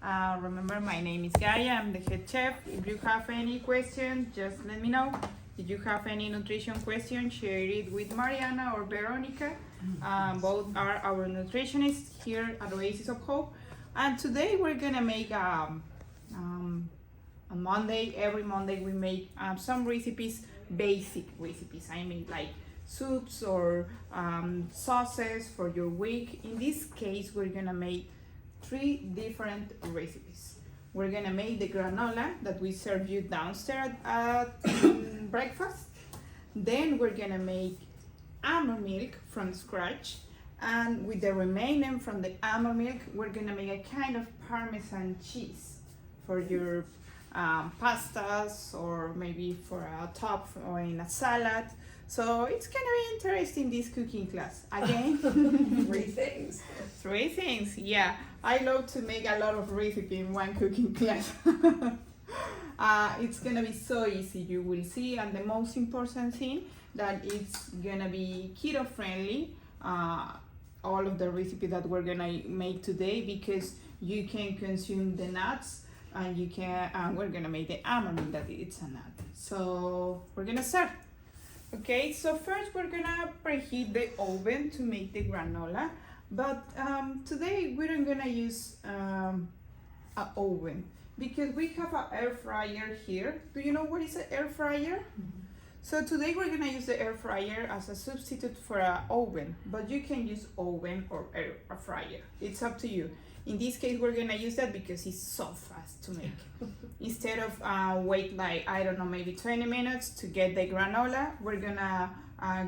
Remember, my name is Gaia, I'm the head chef. If you have any questions, just let me know. If you have any nutrition question, share it with Mariana or Veronica. Both are our nutritionists here at Oasis of Hope. And today we're gonna make a Monday. Every Monday we make some recipes, basic recipes. I mean, like soups or sauces for your week. In this case, we're gonna make 3 different recipes. We're gonna make the granola that we serve you downstairs at breakfast. Then we're gonna make almond milk from scratch, and with the remaining from the almond milk, we're gonna make a kind of Parmesan cheese for your pastas, or maybe for a top or in a salad. So it's gonna be interesting, this cooking class. Again, 3 things. 3 things, yeah. I love to make a lot of recipe in one cooking class. It's gonna be so easy, you will see, and the most important thing that it's gonna be keto friendly. All of the recipe that we're gonna make today, because you can consume the nuts, and you can. We're gonna make the almond that it's a nut. So we're gonna start. Okay, so first we're gonna preheat the oven to make the granola, but today we're not gonna use an oven because we have an air fryer here. Do you know what is an air fryer? Mm-hmm. So today we're gonna use the air fryer as a substitute for an oven, but you can use oven or air fryer. It's up to you. In this case, we're gonna use that because it's so fast to make. Instead of wait like, I don't know, maybe 20 minutes to get the granola, we're gonna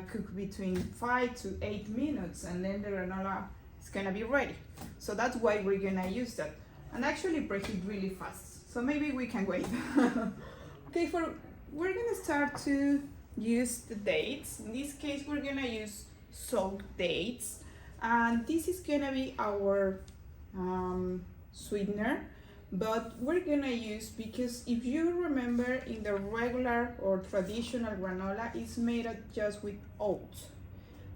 cook between 5 to 8 minutes, and then the granola is gonna be ready. So that's why we're gonna use that. And actually preheat really fast. So maybe we can wait. Okay, we're gonna start to use the dates. In this case, we're gonna use soaked dates. And this is gonna be our sweetener, but we're gonna use, because if you remember, in the regular or traditional granola, it's made up just with oats,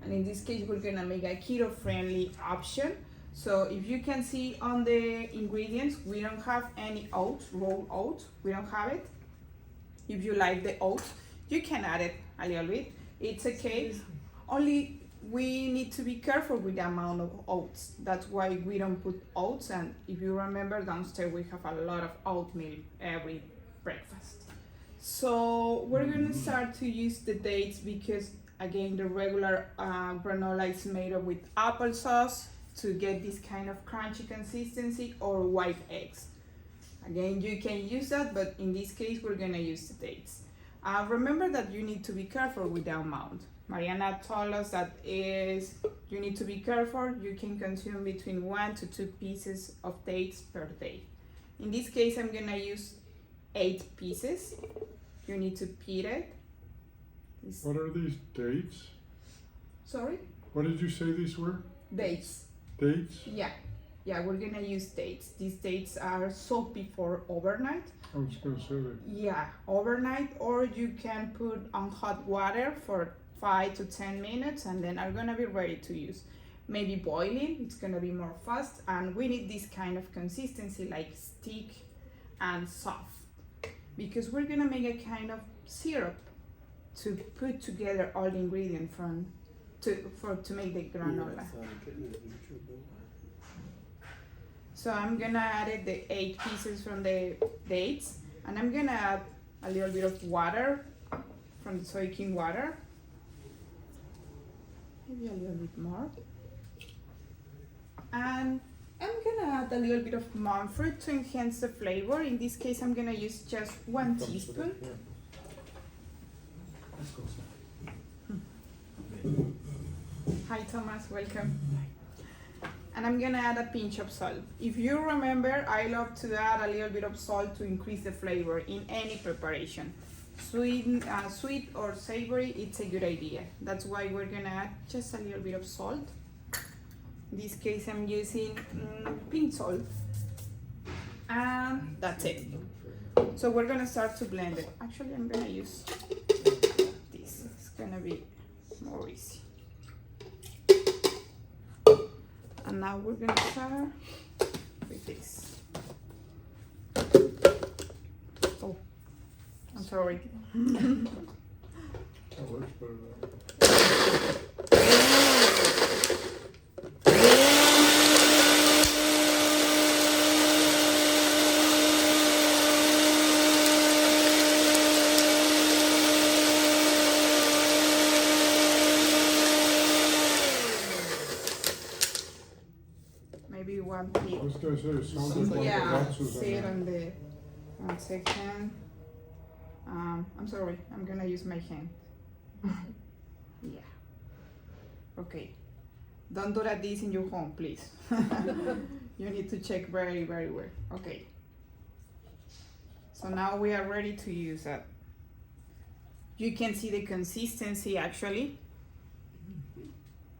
and in this case we're gonna make a keto friendly option. So if you can see on the ingredients, we don't have any oats, raw oats, we don't have it. If you like the oats, you can add it a little bit, it's okay. Only we need to be careful with the amount of oats. That's why we don't put oats. And if you remember, downstairs we have a lot of oatmeal every breakfast. So we're gonna start to use the dates because, again, the regular granola is made up with applesauce to get this kind of crunchy consistency, or white eggs. Again, you can use that, but in this case we're gonna use the dates. Remember that you need to be careful with the amount. Mariana told us that you need to be careful. You can consume between 1 to 2 pieces of dates per day. In this case, I'm gonna use 8 pieces. You need to peel it. What are these dates? Sorry? What did you say these were? Dates. Dates? Yeah, we're gonna use dates. These dates are soaked before overnight. I was gonna say that. Yeah, overnight, or you can put on hot water for 5 to 10 minutes, and then are gonna be ready to use. Maybe boiling, it's gonna be more fast, and we need this kind of consistency, like thick and soft, because we're gonna make a kind of syrup to put together all the ingredients to make the granola. So I'm gonna add the 8 pieces from the dates, and I'm gonna add a little bit of water from the soaking water. Maybe a little bit more. And I'm gonna add a little bit of monk fruit to enhance the flavor. In this case, I'm gonna use just 1 teaspoon. Hi Thomas, welcome. And I'm gonna add a pinch of salt. If you remember, I love to add a little bit of salt to increase the flavor in any preparation. Sweet or savory, it's a good idea. That's why we're gonna add just a little bit of salt. In this case, I'm using pink salt. And that's it. So we're gonna start to blend it. Actually, I'm gonna use this. It's gonna be more easy. And now we're gonna start with this. sorry. That works better than Maybe one I peak. was gonna say, it sounds like one of the Yeah, boxes see in it there. on the 1 second. I'm sorry, I'm gonna use my hand. Yeah. Okay. Don't do that this in your home, please. You need to check very, very well. Okay. So now we are ready to use that. You can see the consistency actually.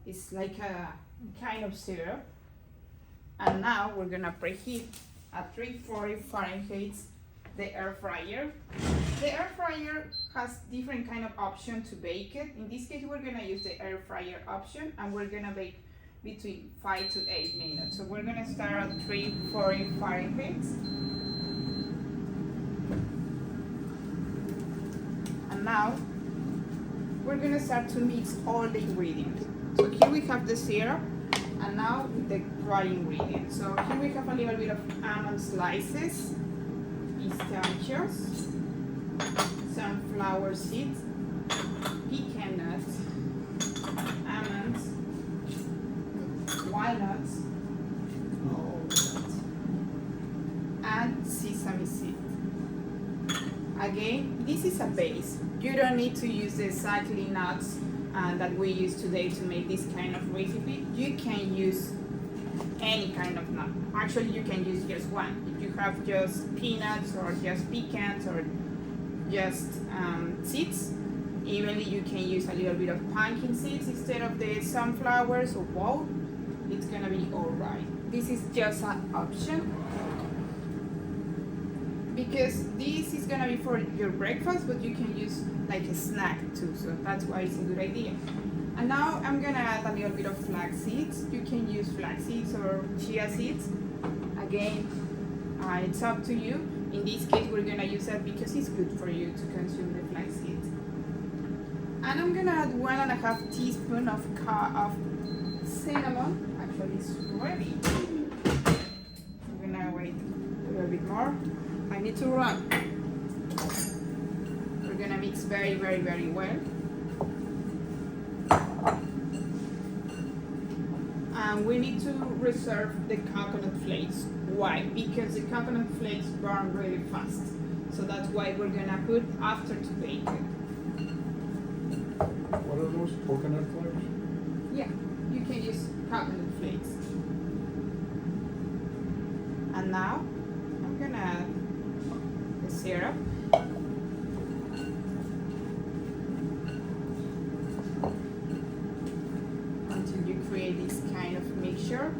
It's like a kind of syrup. And now we're gonna preheat at 340 Fahrenheit the air fryer. The air fryer has different kind of option to bake it. In this case, we're gonna use the air fryer option, and we're gonna bake between 5 to 8 minutes. So we're gonna start at 340 Fahrenheit. And now we're gonna start to mix all the ingredients. So here we have the syrup, and now with the dry ingredients. So here we have a little bit of almond slices, pistachios, sunflower seeds, pecan nuts, almonds, walnuts, and sesame seed. Again, this is a base. You don't need to use exactly nuts that we use today to make this kind of recipe. You can use any kind of nut. Actually, you can use just one. If you have just peanuts or just pecans or just seeds, evenly you can use a little bit of pumpkin seeds instead of the sunflowers or both. It's gonna be alright. This is just an option because this is gonna be for your breakfast, but you can use like a snack too, so that's why it's a good idea. And now I'm gonna add a little bit of flax seeds. You can use flax seeds or chia seeds. Again, it's up to you. In this case, we're gonna use that because it's good for you to consume the flax seeds. And I'm gonna add 1.5 teaspoons of cinnamon. Actually, it's ready. I'm gonna wait a little bit more. I need to run. We're gonna mix very, very, very well. And we need to reserve the coconut flakes. Why? Because the coconut flakes burn really fast. So that's why we're gonna put after to bake it. What are those, coconut flakes? Yeah, you can use coconut flakes. And now I'm gonna add the syrup. Until you create this kind of mixture.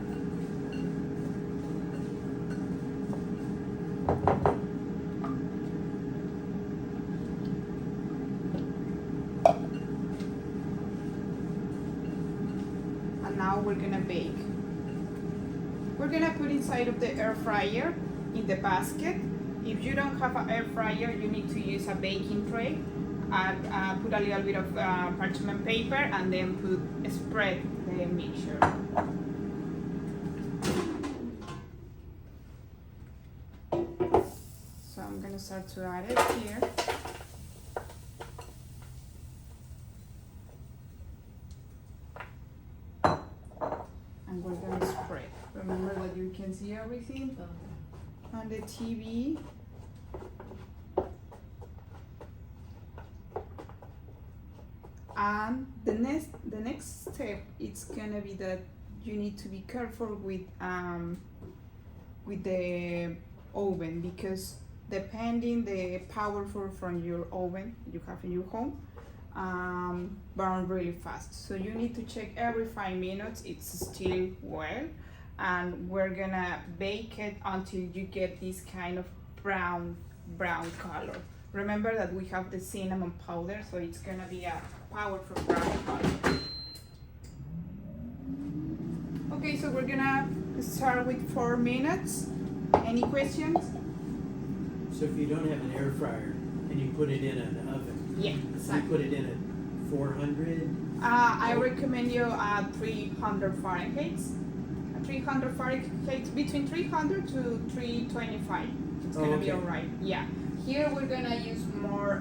And now we're gonna bake. We're gonna put inside of the air fryer in the basket. If you don't have an air fryer, you need to use a baking tray. And put a little bit of parchment paper and then spread the mixture. So I'm gonna start to add it here. And we're gonna spread. Remember that you can see everything on the TV. And the next step, it's gonna be that you need to be careful with the oven, because depending the powerful from your oven you have in your home, burn really fast. So you need to check every 5 minutes it's still well, and we're gonna bake it until you get this kind of brown color. Remember that we have the cinnamon powder, so it's gonna be a powerful brown color. Okay, so we're gonna start with 4 minutes. Any questions? So if you don't have an air fryer, And you put it in an oven. Yeah, You exactly. put it in at 400. I recommend you 300 Fahrenheit. 300 Fahrenheit, between 300 to 325. It's Oh, gonna be okay. alright. Yeah. Here we're gonna use more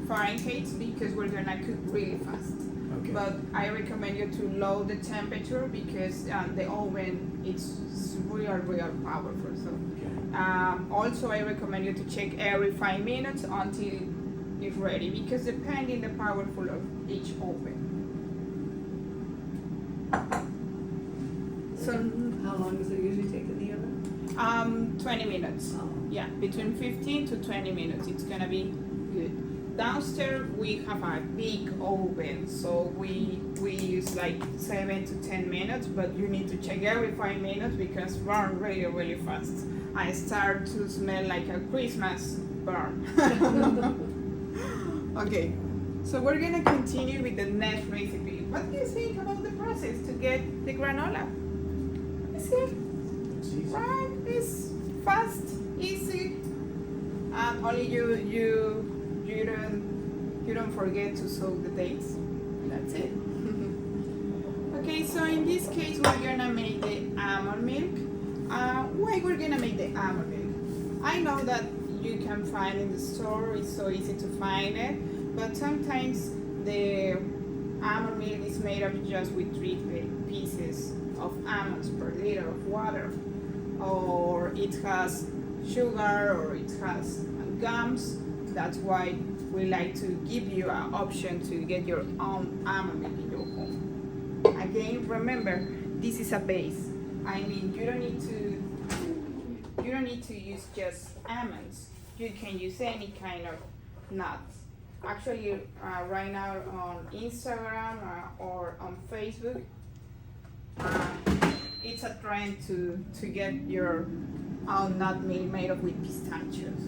Fahrenheit because we're gonna cook really fast. Okay. But I recommend you to lower the temperature because the oven is real powerful. So Okay. also I recommend you to check every 5 minutes until it's ready because depending the powerful of each oven. So How long does it usually take in the oven? 20 minutes. Oh. Yeah, between 15 to 20 minutes. It's gonna be good. Downstairs we have a big oven, so we use like 7 to 10 minutes, but you need to check every 5 minutes because burn really fast. I start to smell like a Christmas burn. Okay, so we're gonna continue with the next recipe. What do you think about the process to get the granola? It's good. It's easy. Right, it's fast, easy, and only you don't forget to soak the dates. That's it. Okay, so in this case we're gonna make the almond milk. Why we're gonna make the almond milk? I know that you can find in the store. It's so easy to find it, but sometimes the almond milk is made up just with 3 pieces of almonds per liter of water, or it has sugar, or it has gums. That's why we like to give you an option to get your own almond milk in your home. Again, remember, this is a base. I mean, you don't need to use just almonds. You can use any kind of nuts. Actually, right now on Instagram or on Facebook, it's a trend to get your own nut milk made up with pistachios.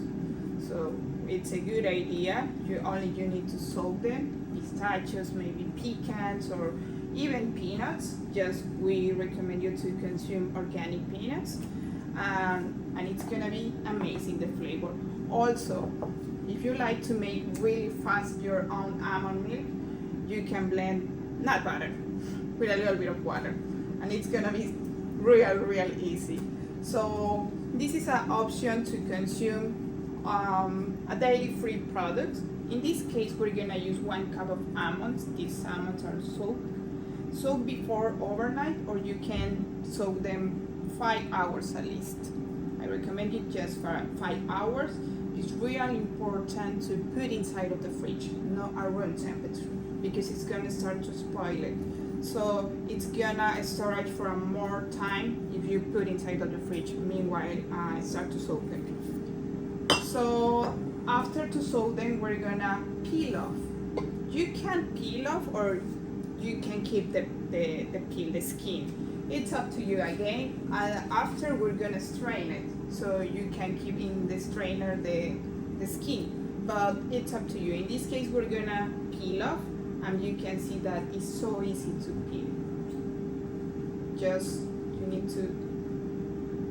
So it's a good idea. You need to soak them. Pistachios, maybe pecans, or even peanuts. Just we recommend you to consume organic peanuts, and it's gonna be amazing, the flavor. Also, if you like to make really fast your own almond milk, you can blend nut butter with a little bit of water, and it's gonna be real easy. So this is an option to consume a dairy-free product. In this case, we're gonna use 1 cup of almonds. These almonds are soaked before overnight, or you can soak them 5 hours at least. I recommend it just for 5 hours. It's really important to put inside of the fridge, not at room temperature, because it's gonna start to spoil it. So it's gonna storage for more time if you put inside of the fridge. Meanwhile, I start to soak them. So after to soak them, we're gonna peel off. You can peel off, or you can keep the skin. It's up to you again. After we're gonna strain it, so you can keep in the strainer the skin, but it's up to you. In this case, we're gonna peel off, and you can see that it's so easy to peel. Just you need to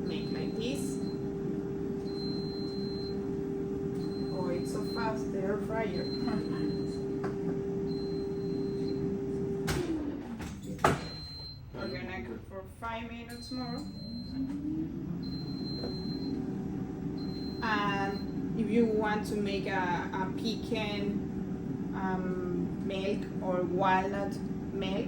make like this. Oh, it's so fast, the air fryer. We're gonna cook for 5 minutes more. And if you want to make a pecan milk or walnut milk,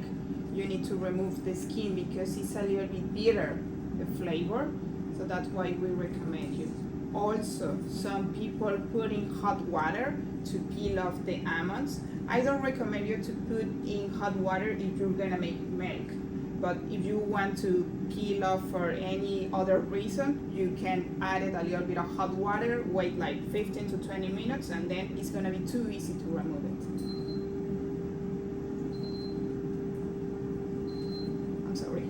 you need to remove the skin because it's a little bit bitter, the flavor. So that's why we recommend you. Also, some people put in hot water to peel off the almonds. I don't recommend you to put in hot water if you're gonna make milk. But if you want to peel off for any other reason, you can add it a little bit of hot water, wait like 15 to 20 minutes, and then it's gonna be too easy to remove it. I'm sorry.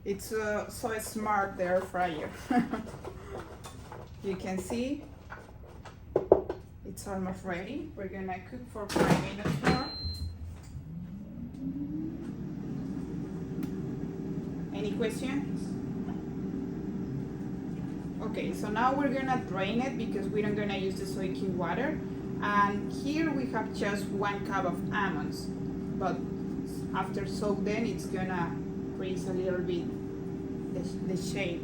It's so smart, the air fryer. You can see it's almost ready. We're gonna cook for 5 minutes more. Any questions? Okay, so now we're gonna drain it because we're not gonna use the soaking water. And here we have just 1 cup of almonds, but after soak then it's gonna freeze a little bit the shape.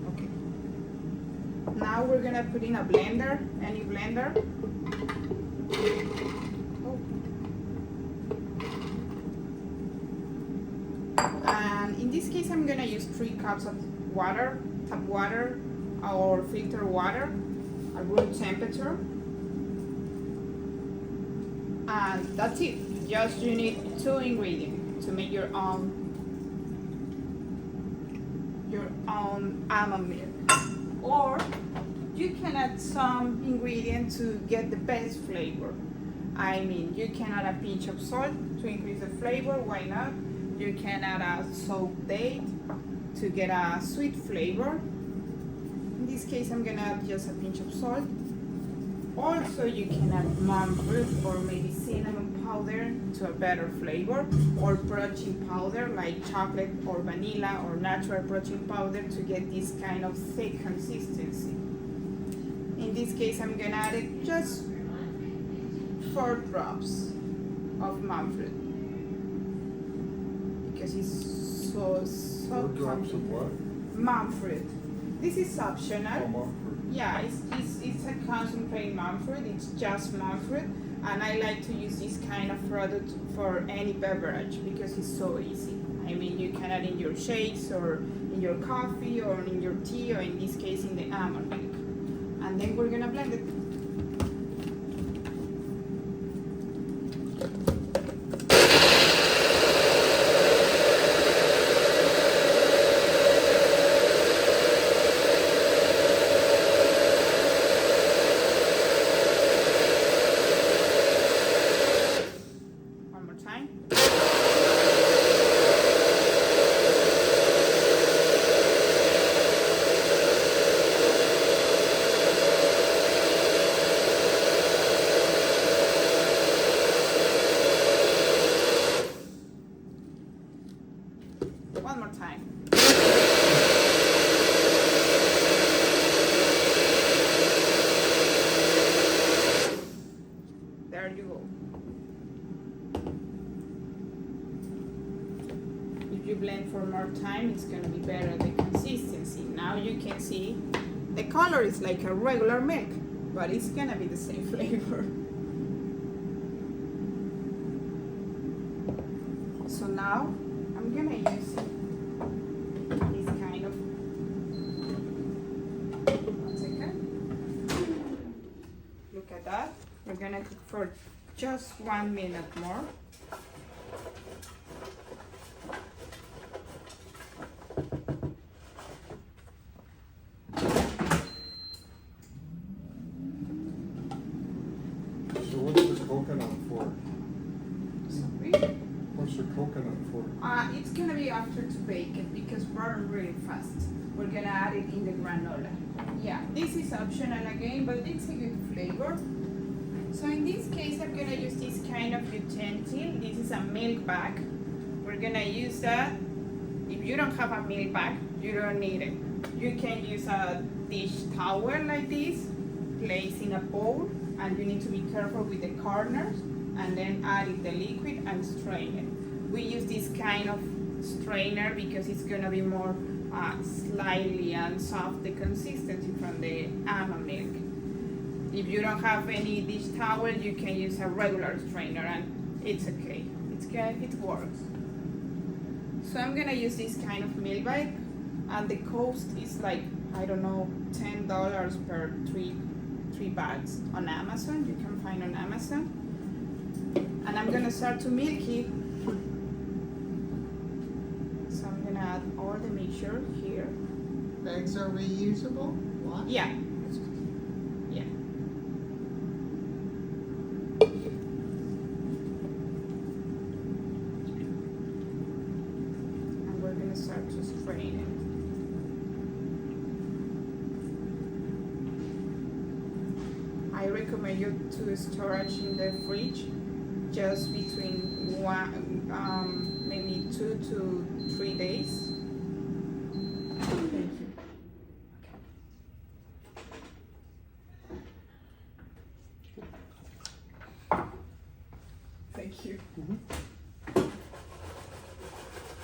Okay. Now we're gonna put in a blender, any blender. Oh. And in this case I'm gonna use 3 cups of water, tap water or filter water at room temperature. And that's it. Just you need 2 ingredients to make your own almond milk. Or you can add some ingredient to get the best flavor. I mean, you can add a pinch of salt to increase the flavor, why not? You can add a soaked date to get a sweet flavor. In this case, I'm gonna add just a pinch of salt. Also, you can add monk fruit or maybe cinnamon powder to a better flavor, or protein powder like chocolate or vanilla or natural protein powder to get this kind of thick consistency. In this case, I'm gonna add it just 4 drops of monk fruit because it's so 4 drops of what? monk fruit. This is optional. Oh, monk fruit. Yeah, it's a concentrated monk fruit. It's just monk fruit, and I like to use this kind of product for any beverage because it's so easy. I mean, you can add in your shakes or in your coffee or in your tea, or in this case in the almond milk. And then we're gonna blend it. One more time. One more time. There you go. If you blend for more time, it's gonna be better the consistency. Now you can see the color is like a regular milk, but it's gonna be the same flavor. So now I'm gonna use this kind of, one second. Look at that. We're gonna cook for just 1 minute more. So what's the coconut for? Sorry. What's the coconut for? It's gonna be after to bake it because burn really fast. We're gonna add it in the granola. Yeah, this is optional again, but it's a good flavor. So in this case, I'm gonna use this kind of utensil. This is a milk bag. We're gonna use that. If you don't have a milk bag, you don't need it. You can use a dish towel like this, place in a bowl, and you need to be careful with the corners, and then add it the liquid and strain it. We use this kind of strainer because it's gonna be more slightly and soft the consistency from the almond milk. If you don't have any dish towel, you can use a regular strainer and it's okay. It's good, it works. So I'm gonna use this kind of milk bag, and the cost is like, I don't know, $10 per three bags on Amazon. You can find on Amazon. And I'm gonna start to milk it. So I'm gonna add all the mixture here. Bags are reusable? What? Yeah. Yeah. And we're gonna start to strain it. I recommend you to storage in the fridge just between maybe 2 to 3 days. Thank you. Thank you. Mhm.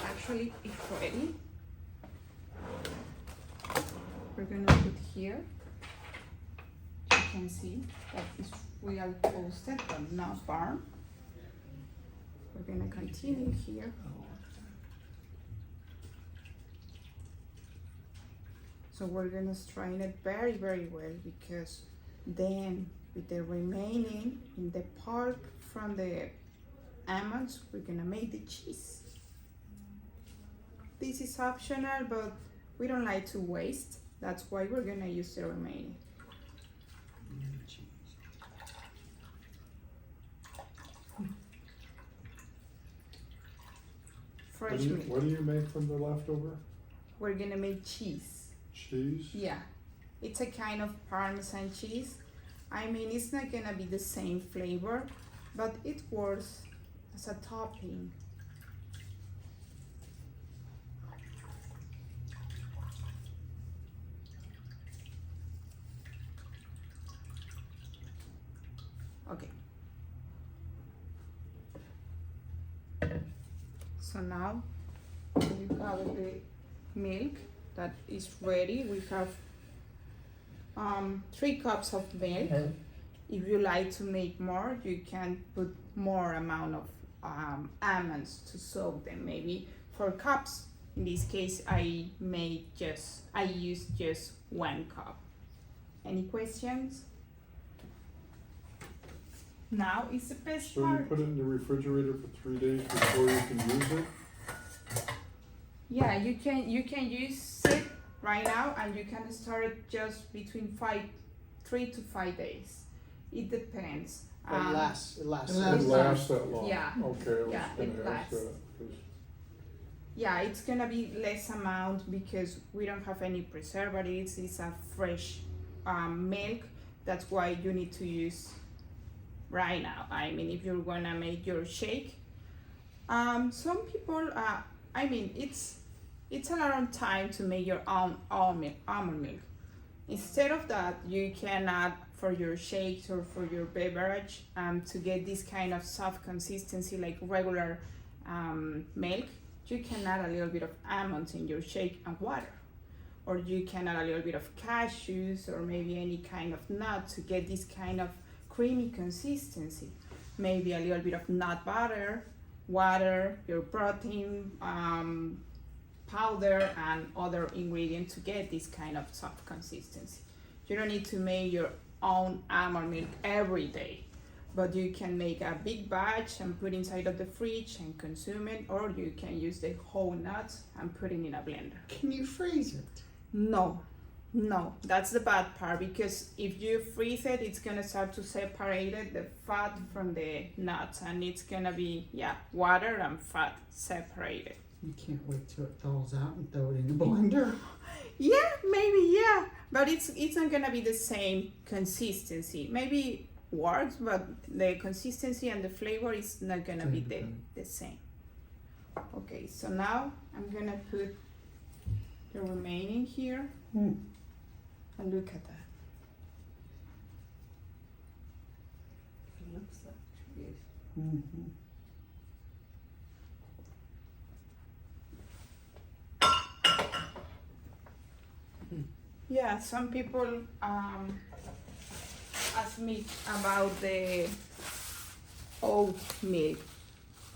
Actually, it's ready. We're gonna put here. You can see that it's real toasted but not firm. We're gonna continue here. So we're gonna strain it very, very well, because then with the remaining in the pulp from the almonds, we're gonna make the cheese. This is optional, but we don't like to waste. That's why we're gonna use the remaining. Fresh milk. What do you make from the leftover? We're gonna make cheese. Cheese? Yeah, it's a kind of Parmesan cheese. I mean, it's not gonna be the same flavor, but it works as a topping. Okay. So now we have the milk that is ready. We have 3 cups of milk. If you like to make more, you can put more amount of almonds to soak them, maybe 4 cups. In this case, I used just 1 cup. Any questions? Now is the best So you part. put it in the refrigerator for 3 days before you can use it? Yeah, you can use it right now, and you can start it just between 3 to 5 days. It depends. It lasts. It lasts that long? Yeah. Okay, I was Yeah, gonna it ask lasts. that, 'cause Yeah, it's gonna be less amount because we don't have any preservatives. It's a fresh milk. That's why you need to use right now. I mean, if you're gonna make your shake, some people, I mean, it's a lot of time to make your own almond milk. Instead of that, you can add for your shakes or for your beverage to get this kind of soft consistency like regular milk. You can add a little bit of almonds in your shake and water, or you can add a little bit of cashews or maybe any kind of nut to get this kind of creamy consistency. Maybe a little bit of nut butter, water, your protein powder, and other ingredients to get this kind of soft consistency. You don't need to make your own almond milk every day, but you can make a big batch and put inside of the fridge and consume it, or you can use the whole nuts and put it in a blender. Can you freeze it? No, that's the bad part, because if you freeze it, it's gonna start to separate it, the fat from the nuts, and it's gonna be, water and fat separated. You can't wait till it thaws out and throw it in the blender. Yeah, maybe, but it's not gonna be the same consistency. Maybe works, but the consistency and the flavor is not gonna be the same. Okay, so now I'm gonna put the remaining here. And look at that. It looks like cheese. Mm-hmm. Yeah, some people ask me about the oat milk.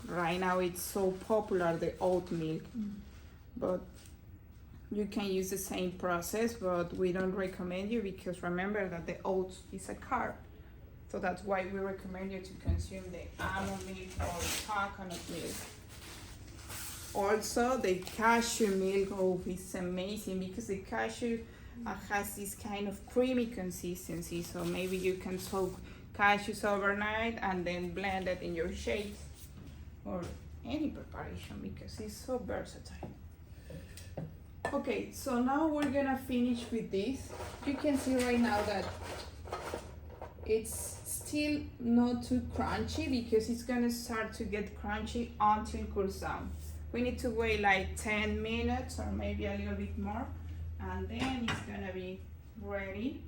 Right now it's so popular, the oat milk, but you can use the same process, but we don't recommend you, because remember that the oats is a carb. So that's why we recommend you to consume the almond milk or coconut milk. Also, the cashew milk is amazing, because the cashew has this kind of creamy consistency. So maybe you can soak cashews overnight and then blend it in your shakes or any preparation, because it's so versatile. Okay, so now we're gonna finish with this. You can see right now that it's still not too crunchy because it's gonna start to get crunchy until it cools down. We need to wait like 10 minutes or maybe a little bit more, and then it's gonna be ready.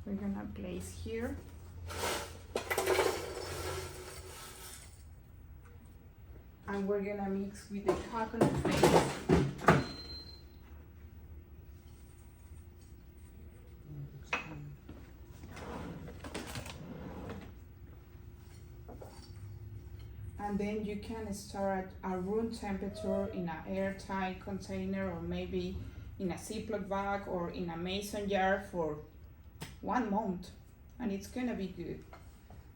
We're gonna place here. And we're gonna mix with the coconut flakes. And then you can store at room temperature in an airtight container or maybe in a Ziploc bag or in a mason jar for 1 month, and it's gonna be good.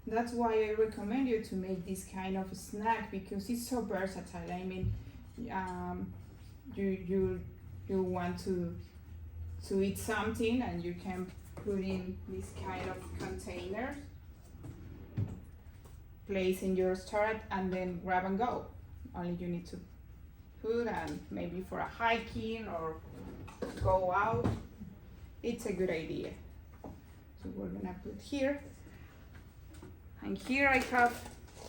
That's why I recommend you to make this kind of snack because it's so versatile. I mean, you want to eat something and you can put in this kind of containers, place in your storage, and then grab and go. Only you need to put, and maybe for a hiking or go out, it's a good idea. So we're gonna put here. And here I have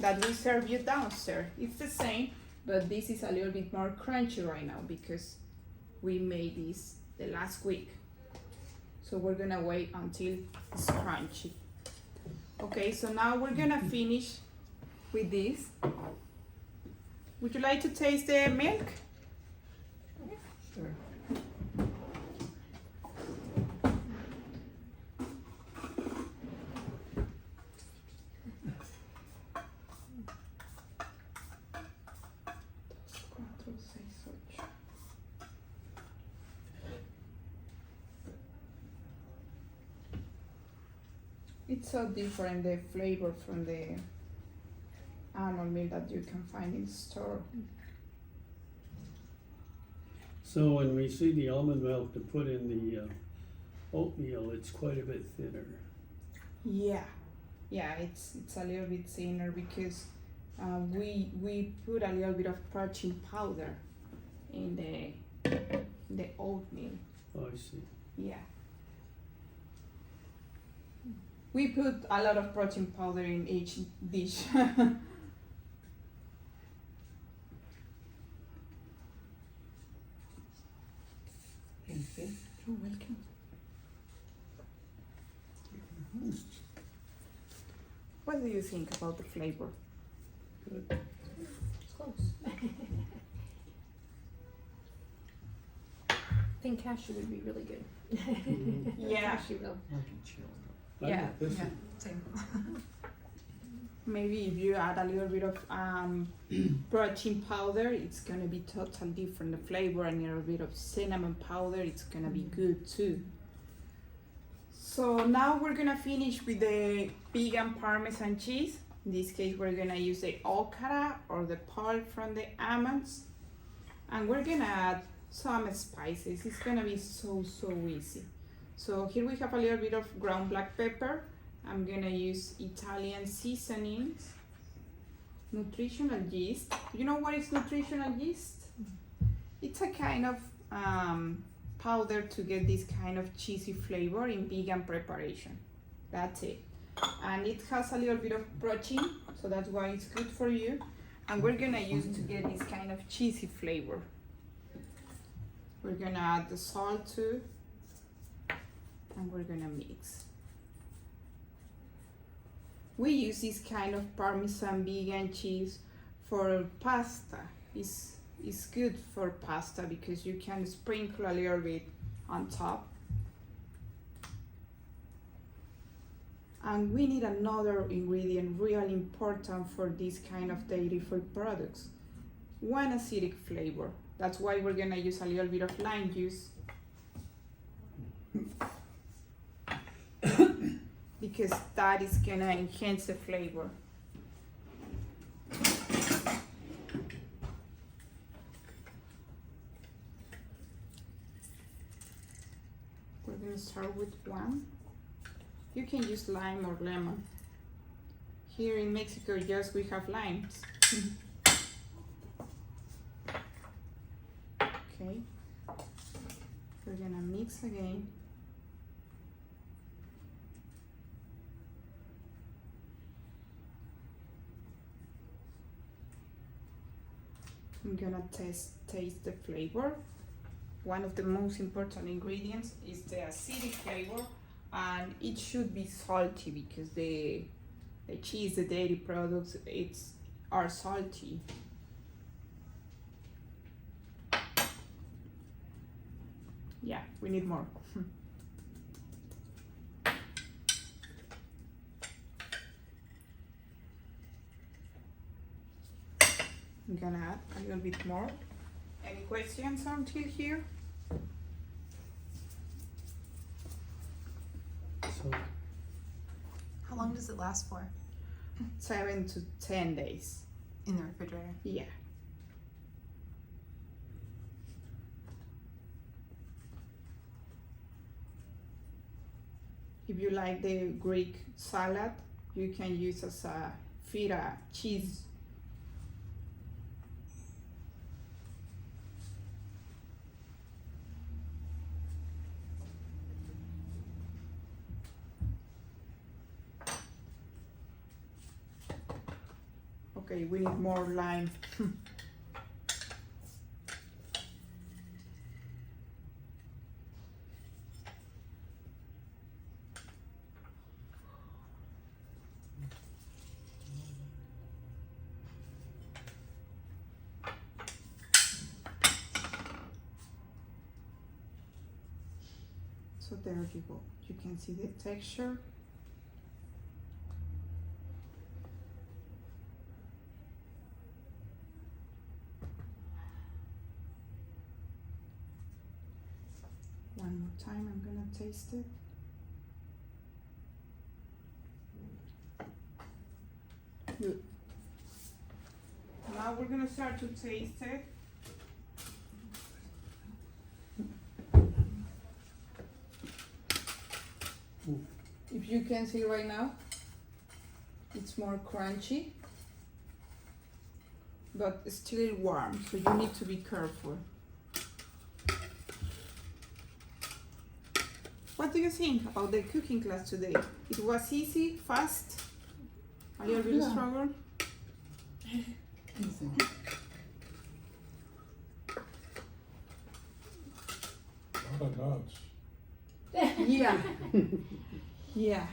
that we serve you downstairs. It's the same, but this is a little bit more crunchy right now because we made this the last week. So we're gonna wait until it's crunchy. Okay, so now we're gonna finish with this. Would you like to taste the milk? Sure. It's so different, the flavor from the almond milk that you can find in the store. So when we see the almond milk to put in the oatmeal, it's quite a bit thinner. Yeah, it's a little bit thinner because we put a little bit of protein powder in the oatmeal. Oh, I see. Yeah. We put a lot of protein powder in each dish. Thank you. You're welcome. What do you think about the flavor? Good. It's close. I think cashew would be really good. Yeah. Cashew though. I Yeah, like this one. Same. Maybe if you add a little bit of protein powder, it's gonna be totally different. The flavor and a little bit of cinnamon powder, it's gonna be good too. So now we're gonna finish with the vegan Parmesan cheese. In this case, we're gonna use the okra or the pulp from the almonds, and we're gonna add some spices. It's gonna be so easy. So here we have a little bit of ground black pepper. I'm gonna use Italian seasonings, nutritional yeast. You know what is nutritional yeast? It's a kind of powder to get this kind of cheesy flavor in vegan preparation. That's it. And it has a little bit of protein, so that's why it's good for you. And we're gonna use to get this kind of cheesy flavor. We're gonna add the salt too, and we're gonna mix. We use this kind of Parmesan vegan cheese for pasta. It's good for pasta because you can sprinkle a little bit on top. And we need another ingredient really important for this kind of dairy food products. One acidic flavor. That's why we're gonna use a little bit of lime juice. Because that is gonna enhance the flavor. We're gonna start with one. You can use lime or lemon. Here in Mexico, yes, we have limes. Okay. We're gonna mix again. I'm gonna taste the flavor. One of the most important ingredients is the acidic flavor, and it should be salty because the cheese, the dairy products, are salty. Yeah, we need more. I'm gonna add a little bit more. Any questions until here? So, How long does it last for 7 to 10 days. in the refrigerator? Yeah. If you like the Greek salad, you can use as a feta cheese. Okay, we need more lime. So there you go. You can see the texture. One more time, I'm gonna taste it. Good. Now we're gonna start to taste it. If you can see right now, it's more crunchy, but still warm, so you need to be careful. What do you think about the cooking class today? It was easy, fast, a little bit struggle? A lot of nuts. Yeah. Yeah.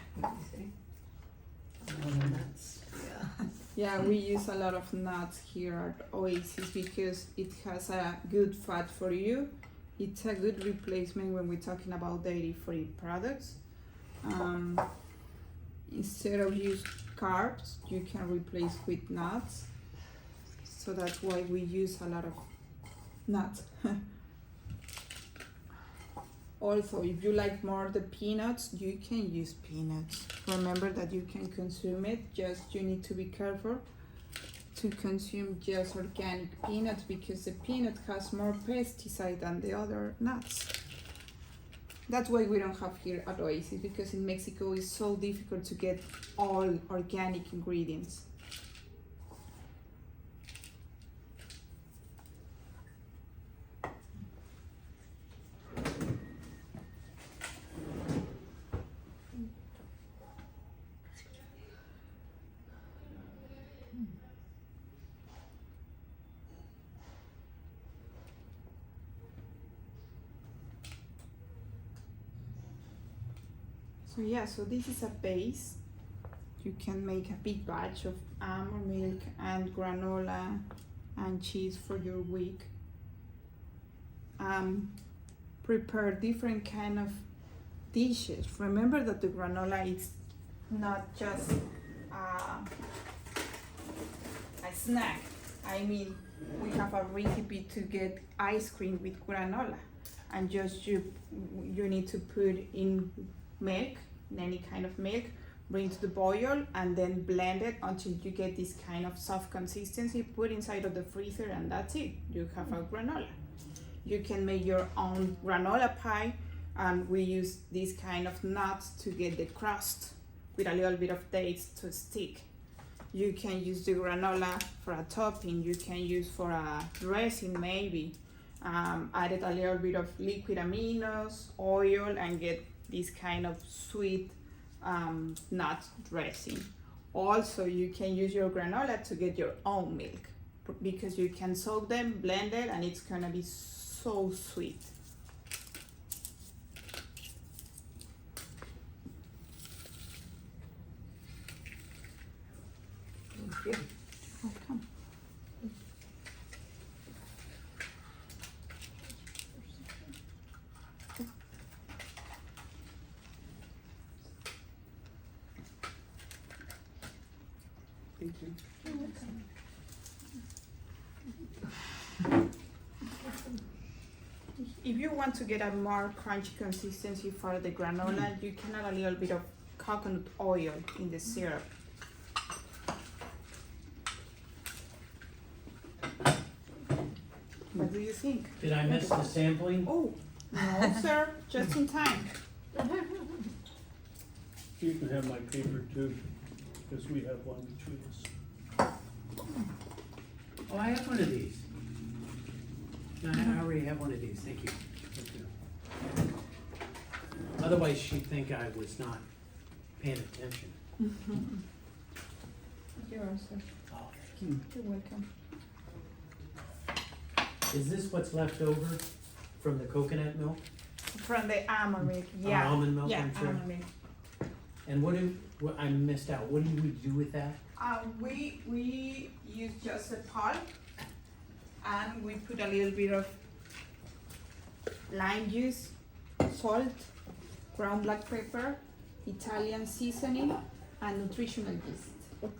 Yeah, we use a lot of nuts here at Oasis because it has a good fat for you. It's a good replacement when we're talking about dairy-free products. Instead of use carbs, you can replace with nuts. So that's why we use a lot of nuts. Also, if you like more the peanuts, you can use peanuts. Remember that you can consume it, just you need to be careful to consume just organic peanuts because the peanut has more pesticide than the other nuts. That's why we don't have here at Oasis, because in Mexico it's so difficult to get all organic ingredients. So yeah, so this is a base. You can make a big batch of almond milk and granola and cheese for your week. Prepare different kind of dishes. Remember that the granola is not just a snack. I mean, we have a recipe to get ice cream with granola, and just you need to put in milk, any kind of milk, bring to the boil, and then blend it until you get this kind of soft consistency. Put inside of the freezer, and that's it. You have a granola. You can make your own granola pie, and we use these kind of nuts to get the crust with a little bit of dates to stick. You can use the granola for a topping. You can use for a dressing maybe. Added a little bit of liquid aminos, oil, and get this kind of sweet nut dressing. Also, you can use your granola to get your own milk. because you can soak them, blend it, and it's gonna be so sweet. Thank you. Welcome. Thank you. If you want to get a more crunchy consistency for the granola, you can add a little bit of coconut oil in the syrup. What do you think? Did I miss the sampling? Oh, no, sir, just in time. You can have my paper too, because we have one between us. Oh, I have one of these. No, I already have one of these, thank you. Okay. Otherwise, she'd think I was not paying attention. You're also, Oh, thank you. you're welcome. Is this what's left over from the coconut milk? From the almond milk, yeah. Almond milk, Yeah, I'm sure. almond milk. And what I missed out, what do we do with that? We use just the pulp, and we put a little bit of lime juice, salt, ground black pepper, Italian seasoning, and nutritional yeast.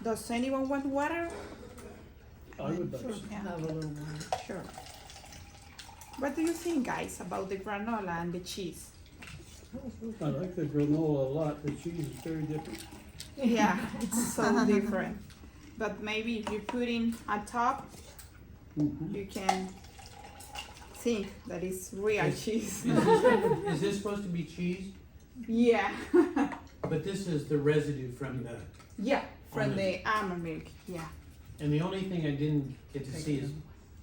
Does anyone want water? I would like Sure, some. yeah, Have a little more. sure. What do you think, guys, about the granola and the cheese? I like the granola a lot, the cheese is very different. Yeah, it's so different. But maybe if you put in on top, Mhm. you can think that it's real cheese. Is this supposed to be cheese? Yeah, But this is the residue from the, yeah, from the almond milk. Yeah. and the only thing I didn't get to see is,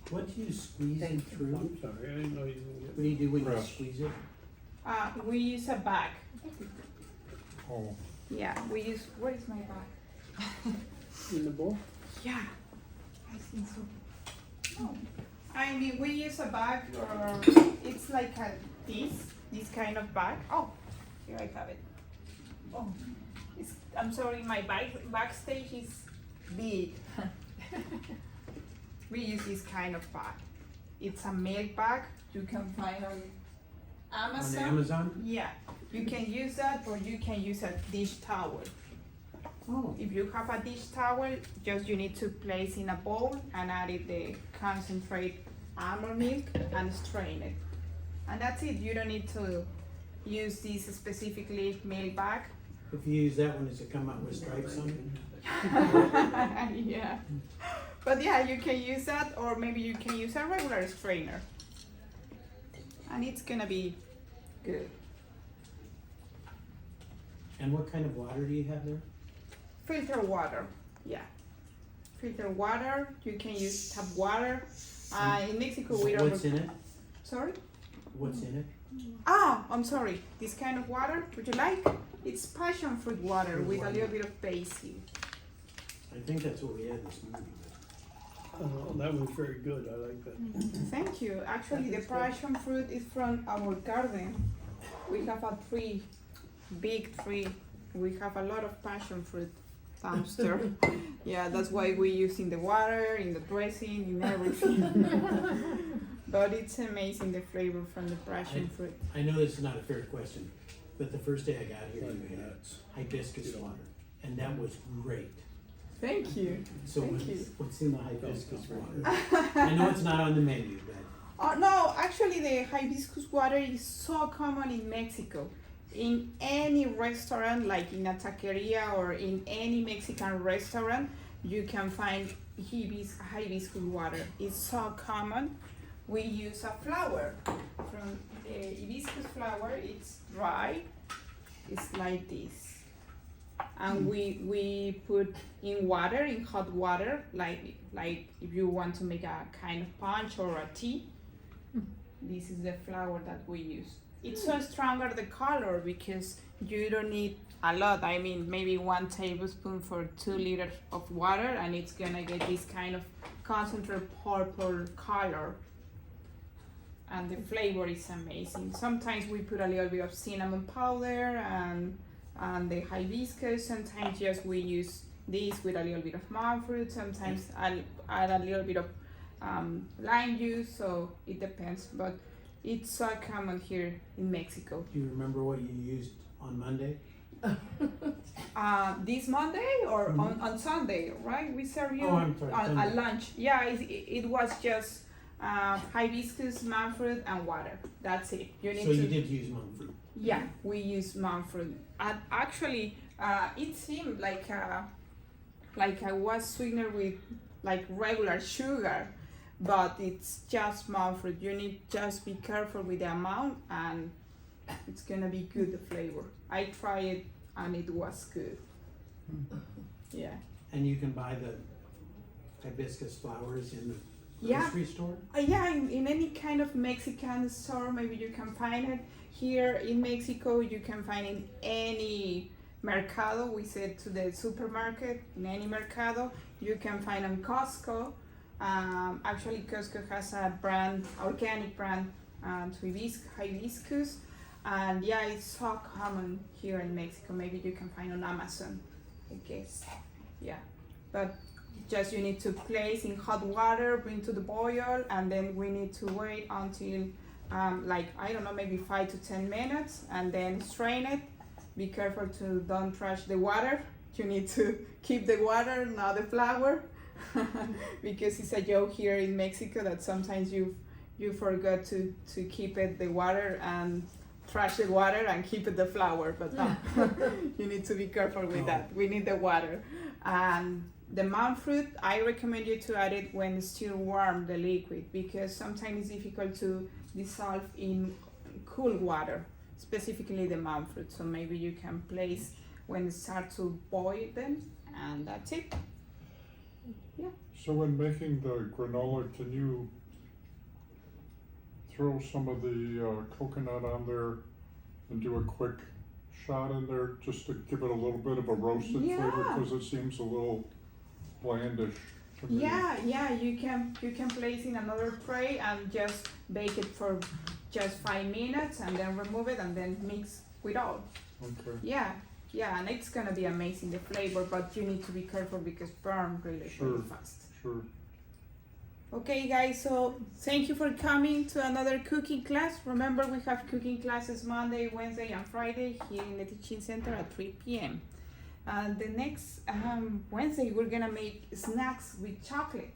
what do you squeeze it Thank through? I'm sorry, I didn't know you didn't What get do you do when you Press. squeeze it? We use a bag. Oh, Yeah, we use. Where is my bag? in the bowl. Yeah, I think so. Oh, I mean, we use a bag, or it's like this kind of bag. Oh, here I have it. Oh, I'm sorry, my backstage is big. We use this kind of bag. It's a milk bag you can find on Amazon. On Amazon? Yeah, you can use that, or you can use a dish towel. Oh. If you have a dish towel, just you need to place in a bowl and add it the concentrate almond milk and strain it. And that's it. You don't need to use this specifically milk bag. If you use that one, does it come out with stripes on it? Yeah. But yeah, you can use that, or maybe you can use a regular strainer. And it's gonna be good. And what kind of water do you have there? Filter water, yeah. Filter water, you can use tap water. In Mexico we don't. What's in it? Sorry? What's in it? Ah, I'm sorry. This kind of water, would you like? It's passion fruit water with a little bit of basil. I think that's what we had this morning. That was very good, I like that. Thank you. Actually, the passion fruit is from our garden. We have a tree, big tree. We have a lot of passion fruit downstairs. Yeah, that's why we use in the water, in the dressing, in everything. But it's amazing, the flavor from the passion fruit. I know this is not a fair question, but the first day I got here, you had That's- hibiscus water, and that was great. Thank you. So Thank you. what's in the hibiscus water? I know it's not on the menu, but Oh no, actually the hibiscus water is so common in Mexico. In any restaurant, like in a taqueria or in any Mexican restaurant, you can find hibiscus water. It's so common. We use a flower from the hibiscus flower. It's dry. It's like this. And we put in water, in hot water, like if you want to make a kind of punch or a tea. This is the flower that we use. It's so stronger the color because you don't need a lot. I mean, maybe 1 tablespoon for 2 liters of water, and it's gonna get this kind of concentrated purple color. And the flavor is amazing. Sometimes we put a little bit of cinnamon powder and the hibiscus. Sometimes just we use this with a little bit of monk fruit. Sometimes I'll add a little bit of lime juice, so it depends. But it's so common here in Mexico. Do you remember what you used on Monday? This Monday or on Sunday, right? We serve you I'm sorry, Sunday. at lunch. Yeah, it was just hibiscus, monk fruit, and water. That's it. You need So to. you did use monk fruit. Yeah, we use monk fruit. And actually, it seemed like I was sweetener with like regular sugar, but it's just monk fruit. You need just be careful with the amount, and it's gonna be good, the flavor. I tried it and it was good. Yeah. And you can buy the hibiscus flowers in the Yeah. grocery store? Yeah, in any kind of Mexican store, maybe you can find it. Here in Mexico, you can find in any mercado. We said to the supermarket, in any mercado. You can find on Costco. Actually, Costco has a brand, organic brand, hibiscus. And yeah, it's so common here in Mexico. Maybe you can find on Amazon, I guess. Yeah, but just you need to place in hot water, bring to the boil, and then we need to wait until like, I don't know, maybe 5 to 10 minutes, and then strain it. Be careful to don't trash the water. You need to keep the water, not the flour, because it's a joke here in Mexico that sometimes you forgot to keep it the water and trash the water and keep it the flour, but no, you need to be careful with that. We need the water. And the monk fruit, I recommend you to add it when it's still warm, the liquid, because sometimes it's difficult to dissolve in cool water, specifically the monk fruit. So maybe you can place when it starts to boil then, and that's it. Yeah. So when making the granola, can you throw some of the coconut on there and do a quick shot in there just to give it a little bit of a roasted Yeah. flavor, because it seems a little blandish to me. Yeah, you can place in another tray and just bake it for just 5 minutes and then remove it and then mix with all. Okay. Yeah, and it's gonna be amazing, the flavor, but you need to be careful because burn really Sure. fast. Sure. Okay guys, so thank you for coming to another cooking class. Remember, we have cooking classes Monday, Wednesday, and Friday here in the teaching center at 3 p.m. The next Wednesday, we're gonna make snacks with chocolate.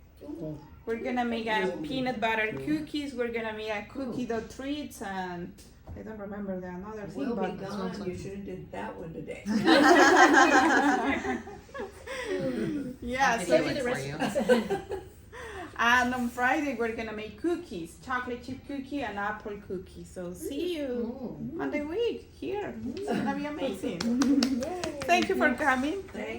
We're gonna make a peanut butter cookies. We're gonna make a cookie dough treats, and I don't remember the another thing, We'll but be gone, you should have did that one today. yeah. I'll So do it for you. and on Friday we're gonna make cookies, chocolate chip cookie and apple cookie. So see you on the week here. It's gonna be amazing. Thank you for coming.